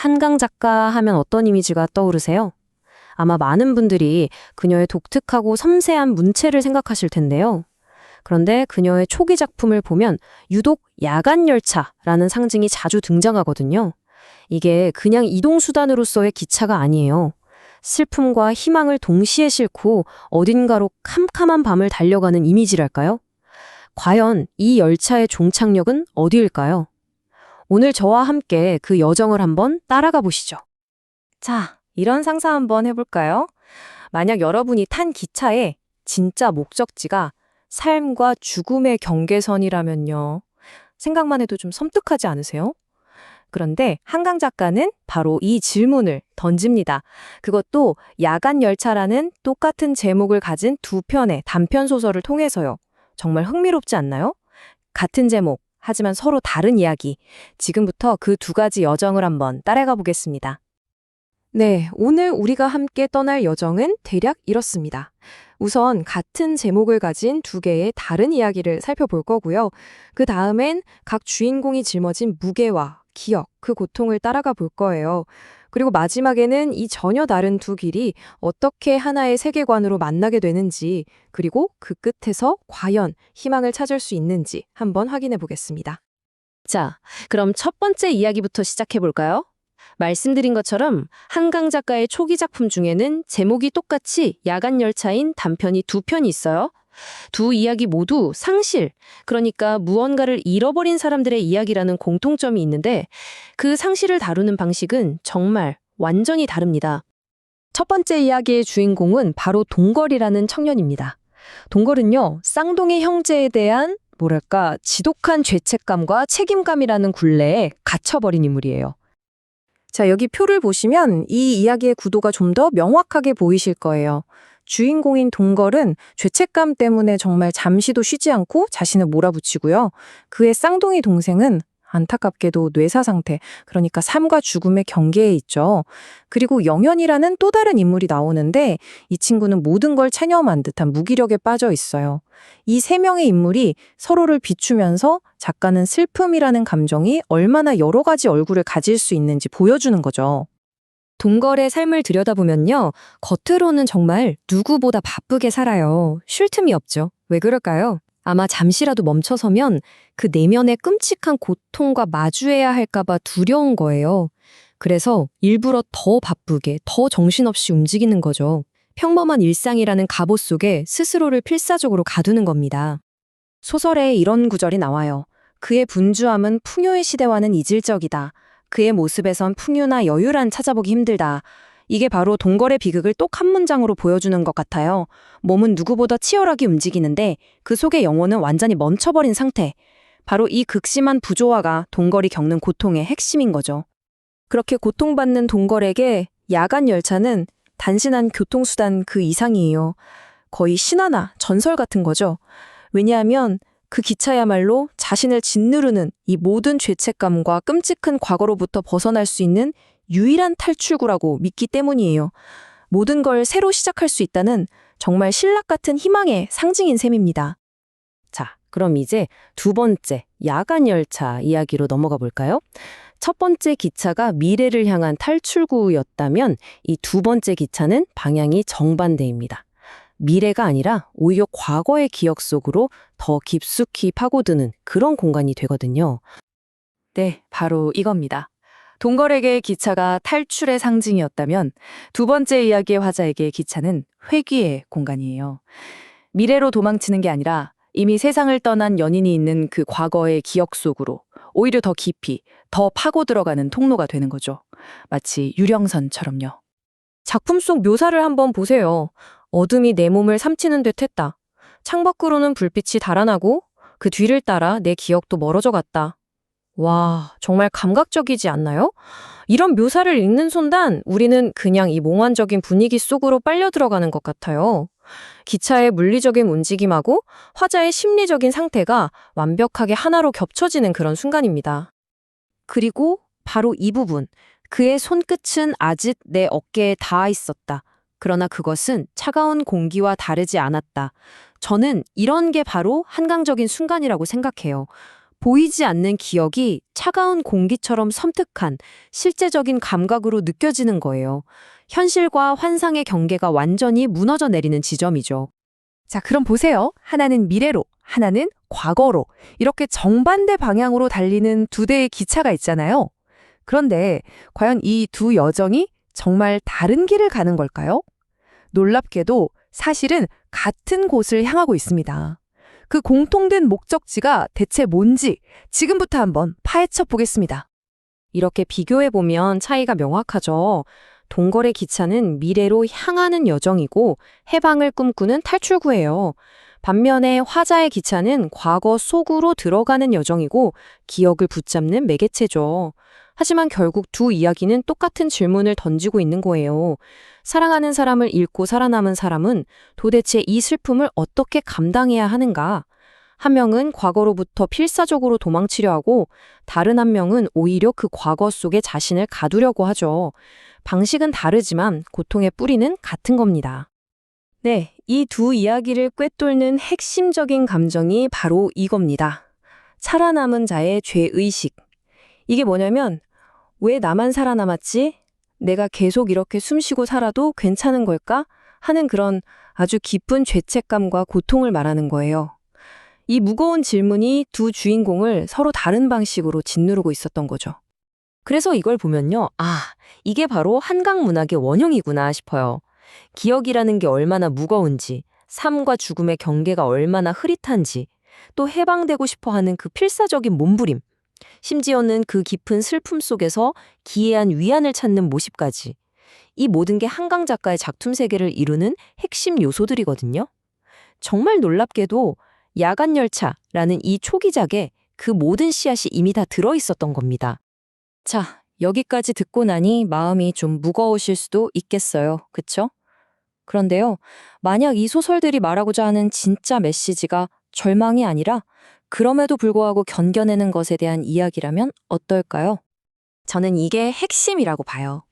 한강 작가 하면 어떤 이미지가 떠오르세요? 아마 많은 분들이 그녀의 독특하고 섬세한 문체를 생각하실 텐데요. 그런데 그녀의 초기 작품을 보면 유독 야간열차라는 상징이 자주 등장하거든요. 이게 그냥 이동수단으로서의 기차가 아니에요. 슬픔과 희망을 동시에 싣고 어딘가로 캄캄한 밤을 달려가는 이미지랄까요? 과연 이 열차의 종착역은 어디일까요? 오늘 저와 함께 그 여정을 한번 따라가 보시죠. 자, 이런 상상 한번 해볼까요? 만약 여러분이 탄 기차의 진짜 목적지가 삶과 죽음의 경계선이라면요. 생각만 해도 좀 섬뜩하지 않으세요? 그런데 한강 작가는 바로 이 질문을 던집니다. 그것도 야간 열차라는 똑같은 제목을 가진 두 편의 단편 소설을 통해서요. 정말 흥미롭지 않나요? 같은 제목, 하지만 서로 다른 이야기. 지금부터 그 두 가지 여정을 한번 따라가 보겠습니다. 네, 오늘 우리가 함께 떠날 여정은 대략 이렇습니다. 우선 같은 제목을 가진 두 개의 다른 이야기를 살펴볼 거고요. 그 다음엔 각 주인공이 짊어진 무게와 기억, 그 고통을 따라가 볼 거예요. 그리고 마지막에는 이 전혀 다른 두 길이 어떻게 하나의 세계관으로 만나게 되는지, 그리고 그 끝에서 과연 희망을 찾을 수 있는지 한번 확인해 보겠습니다. 자, 그럼 첫 번째 이야기부터 시작해 볼까요? 말씀드린 것처럼 한강 작가의 초기 작품 중에는 제목이 똑같이 야간열차인 단편이 두 편이 있어요. 두 이야기 모두 상실, 그러니까 무언가를 잃어버린 사람들의 이야기라는 공통점이 있는데 그 상실을 다루는 방식은 정말 완전히 다릅니다. 첫 번째 이야기의 주인공은 바로 동걸이라는 청년입니다. 동걸은요, 쌍둥이 형제에 대한 지독한 죄책감과 책임감이라는 굴레에 갇혀버린 인물이에요. 자, 여기 표를 보시면 이 이야기의 구도가 좀 더 명확하게 보이실 거예요. 주인공인 동걸은 죄책감 때문에 정말 잠시도 쉬지 않고 자신을 몰아붙이고요. 그의 쌍둥이 동생은 안타깝게도 뇌사 상태, 그러니까 삶과 죽음의 경계에 있죠. 그리고 영현이라는 또 다른 인물이 나오는데 이 친구는 모든 걸 체념한 듯한 무기력에 빠져 있어요. 이 세 명의 인물이 서로를 비추면서 작가는 슬픔이라는 감정이 얼마나 여러 가지 얼굴을 가질 수 있는지 보여주는 거죠. 동걸의 삶을 들여다보면요. 겉으로는 정말 누구보다 바쁘게 살아요. 쉴 틈이 없죠. 왜 그럴까요? 아마 잠시라도 멈춰서면 그 내면의 끔찍한 고통과 마주해야 할까봐 두려운 거예요. 그래서 일부러 더 바쁘게, 더 정신없이 움직이는 거죠. 평범한 일상이라는 갑옷 속에 스스로를 필사적으로 가두는 겁니다. 소설에 이런 구절이 나와요. 그의 분주함은 풍요의 시대와는 이질적이다. 그의 모습에선 풍요나 여유란 찾아보기 힘들다. 이게 바로 동걸의 비극을 똑 한 문장으로 보여주는 것 같아요. 몸은 누구보다 치열하게 움직이는데 그 속의 영혼은 완전히 멈춰버린 상태. 바로 이 극심한 부조화가 동걸이 겪는 고통의 핵심인 거죠. 그렇게 고통받는 동걸에게 야간 열차는 단순한 교통수단 그 이상이에요. 거의 신화나 전설 같은 거죠. 왜냐하면 그 기차야말로 자신을 짓누르는 이 모든 죄책감과 끔찍한 과거로부터 벗어날 수 있는 유일한 탈출구라고 믿기 때문이에요. 모든 걸 새로 시작할 수 있다는 정말 신락 같은 희망의 상징인 셈입니다. 자, 그럼 이제 두 번째 야간열차 이야기로 넘어가 볼까요? 첫 번째 기차가 미래를 향한 탈출구였다면 이 두 번째 기차는 방향이 정반대입니다. 미래가 아니라 오히려 과거의 기억 속으로 더 깊숙이 파고드는 그런 공간이 되거든요. 네, 바로 이겁니다. 동걸에게 기차가 탈출의 상징이었다면 두 번째 이야기의 화자에게 기차는 회귀의 공간이에요. 미래로 도망치는 게 아니라 이미 세상을 떠난 연인이 있는 그 과거의 기억 속으로 오히려 더 깊이, 더 파고 들어가는 통로가 되는 거죠. 마치 유령선처럼요. 작품 속 묘사를 한번 보세요. 어둠이 내 몸을 삼키는 듯 했다. 창밖으로는 불빛이 달아나고 그 뒤를 따라 내 기억도 멀어져 갔다. 와, 정말 감각적이지 않나요? 이런 묘사를 읽는 순간 우리는 그냥 이 몽환적인 분위기 속으로 빨려 들어가는 것 같아요. 기차의 물리적인 움직임하고 화자의 심리적인 상태가 완벽하게 하나로 겹쳐지는 그런 순간입니다. 그리고 바로 이 부분, 그의 손끝은 아직 내 어깨에 닿아 있었다. 그러나 그것은 차가운 공기와 다르지 않았다. 저는 이런 게 바로 한강적인 순간이라고 생각해요. 보이지 않는 기억이 차가운 공기처럼 섬뜩한 실제적인 감각으로 느껴지는 거예요. 현실과 환상의 경계가 완전히 무너져 내리는 지점이죠. 자, 그럼 보세요. 하나는 미래로, 하나는 과거로 이렇게 정반대 방향으로 달리는 두 대의 기차가 있잖아요. 그런데 과연 이 두 여정이 정말 다른 길을 가는 걸까요? 놀랍게도 사실은 같은 곳을 향하고 있습니다. 그 공통된 목적지가 대체 뭔지 지금부터 한번 파헤쳐 보겠습니다. 이렇게 비교해보면 차이가 명확하죠. 동거래 기차는 미래로 향하는 여정이고 해방을 꿈꾸는 탈출구예요. 반면에 화자의 기차는 과거 속으로 들어가는 여정이고 기억을 붙잡는 매개체죠. 하지만 결국 두 이야기는 똑같은 질문을 던지고 있는 거예요. 사랑하는 사람을 잃고 살아남은 사람은 도대체 이 슬픔을 어떻게 감당해야 하는가? 한 명은 과거로부터 필사적으로 도망치려 하고 다른 한 명은 오히려 그 과거 속에 자신을 가두려고 하죠. 방식은 다르지만 고통의 뿌리는 같은 겁니다. 네, 이 두 이야기를 꿰뚫는 핵심적인 감정이 바로 이겁니다. 살아남은 자의 죄의식. 이게 뭐냐면 왜 나만 살아남았지? 내가 계속 이렇게 숨쉬고 살아도 괜찮은 걸까? 하는 그런 아주 깊은 죄책감과 고통을 말하는 거예요. 이 무거운 질문이 두 주인공을 서로 다른 방식으로 짓누르고 있었던 거죠. 그래서 이걸 보면요. 이게 바로 한강 문학의 원형이구나 싶어요. 기억이라는 게 얼마나 무거운지, 삶과 죽음의 경계가 얼마나 흐릿한지, 또 해방되고 싶어 하는 그 필사적인 몸부림, 심지어는 그 깊은 슬픔 속에서 기이한 위안을 찾는 모습까지. 이 모든 게 한강 작가의 작품 세계를 이루는 핵심 요소들이거든요. 정말 놀랍게도 야간열차라는 이 초기작에 그 모든 씨앗이 이미 다 들어있었던 겁니다. 자, 여기까지 듣고 나니 마음이 좀 무거우실 수도 있겠어요. 그쵸? 그런데요, 만약 이 소설들이 말하고자 하는 진짜 메시지가 절망이 아니라 그럼에도 불구하고 견뎌내는 것에 대한 이야기라면 어떨까요? 저는 이게 핵심이라고 봐요.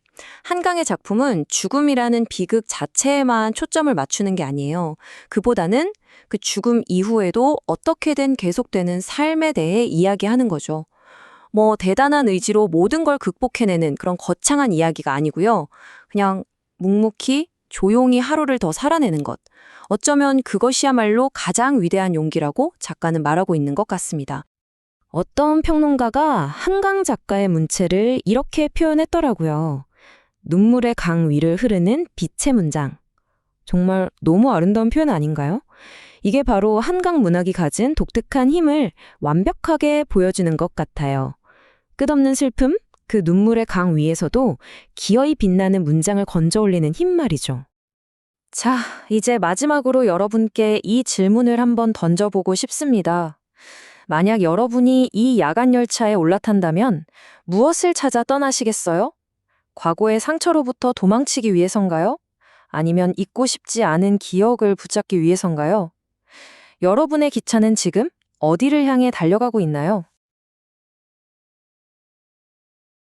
한강의 작품은 죽음이라는 비극 자체에만 초점을 맞추는 게 아니에요. 그보다는 그 죽음 이후에도 어떻게든 계속되는 삶에 대해 이야기하는 거죠. 대단한 의지로 모든 걸 극복해내는 그런 거창한 이야기가 아니고요. 그냥 묵묵히 조용히 하루를 더 살아내는 것. 어쩌면 그것이야말로 가장 위대한 용기라고 작가는 말하고 있는 것 같습니다. 어떤 평론가가 한강 작가의 문체를 이렇게 표현했더라고요. 눈물의 강 위를 흐르는 빛의 문장. 정말 너무 아름다운 표현 아닌가요? 이게 바로 한강 문학이 가진 독특한 힘을 완벽하게 보여주는 것 같아요. 끝없는 슬픔, 그 눈물의 강 위에서도 기어이 빛나는 문장을 건져 올리는 힘 말이죠. 자, 이제 마지막으로 여러분께 이 질문을 한번 던져보고 싶습니다. 만약 여러분이 이 야간열차에 올라탄다면 무엇을 찾아 떠나시겠어요? 과거의 상처로부터 도망치기 위해선가요? 아니면 잊고 싶지 않은 기억을 붙잡기 위해선가요? 여러분의 기차는 지금 어디를 향해 달려가고 있나요?